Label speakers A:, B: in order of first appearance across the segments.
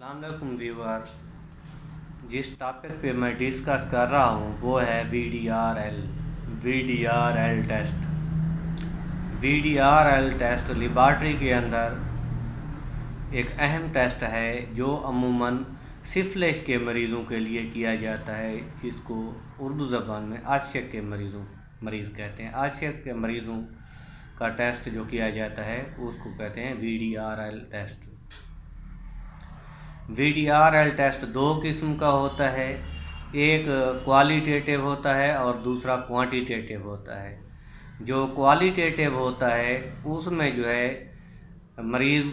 A: अस्सलाम वालेकुम व्यूअर। जिस टॉपिक पे मैं डिस्कस कर रहा हूँ वो है VDRL test. VDRL test laboratory के अंदर एक अहम टेस्ट है जो अमूमन सिफिलिस के मरीज़ों के लिए किया जाता है, जिसको उर्दू ज़बान में आशिक के मरीज़ कहते हैं। आशिक के मरीज़ों का टेस्ट जो किया जाता है उसको कहते हैं वीडीआरएल टेस्ट। वीडीआरएल टेस्ट दो किस्म का होता है, एक क्वालिटेटिव होता है और दूसरा क्वांटिटेटिव होता है। जो क्वालिटेटिव होता है उसमें जो है मरीज़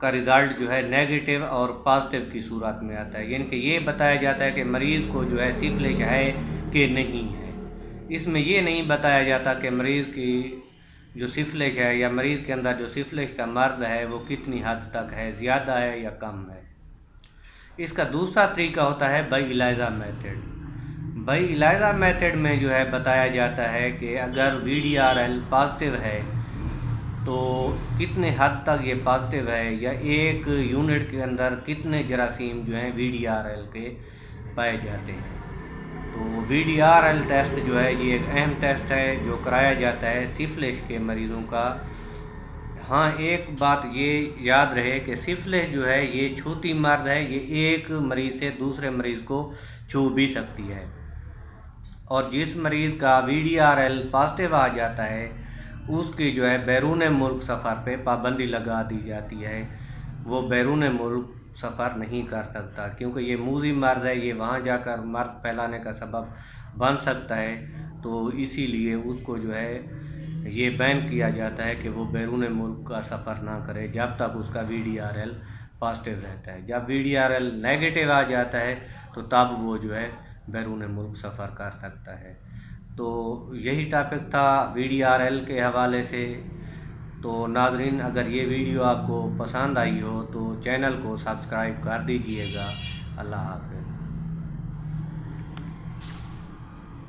A: का रिज़ल्ट जो है नेगेटिव और पॉजिटिव की सूरत में आता है, यानी कि ये बताया जाता है कि मरीज़ को जो है सिफिलिस है कि नहीं है। इसमें ये नहीं बताया जाता कि मरीज़ की जो सिफिलिस है या मरीज़ के अंदर जो सिफिलिस का मर्द है वो कितनी हद तक है, ज़्यादा है या कम है। इसका दूसरा तरीका होता है बाई इलाइज़ा मेथड। बाई इलाइज़ा मेथड में जो है बताया जाता है कि अगर वीडीआरएल पॉजिटिव है तो कितने हद तक ये पॉजिटिव है, या एक यूनिट के अंदर कितने जरासीम जो हैं वीडीआरएल के पाए जाते हैं। तो वीडीआरएल टेस्ट जो है ये एक अहम टेस्ट है जो कराया जाता है सिफिलिस के मरीज़ों का। हाँ, एक बात ये याद रहे कि सिफिलिस जो है ये छूती मर्द है, ये एक मरीज़ से दूसरे मरीज़ को छू भी सकती है। और जिस मरीज़ का वीडीआरएल पॉजिटिव आ जाता है उसकी जो है बैरून मुल्क सफ़र पे पाबंदी लगा दी जाती है। वो बैरून मुल्क सफ़र नहीं कर सकता, क्योंकि ये मूज़ी मर्द है, ये वहाँ जाकर मर्द फैलाने का सबब बन सकता है। तो इसीलिए उसको जो है ये बैन किया जाता है कि वो बैरून मुल्क का सफ़र ना करे जब तक उसका वीडीआरएल पॉजिटिव रहता है। जब वीडीआरएल नेगेटिव आ जाता है तो तब वो जो है बैरून मुल्क सफ़र कर सकता है। तो यही टॉपिक था वीडीआरएल के हवाले से। तो नाज़रीन, अगर ये वीडियो आपको पसंद आई हो तो चैनल को सब्सक्राइब कर दीजिएगा। अल्लाह हाफ़िज़।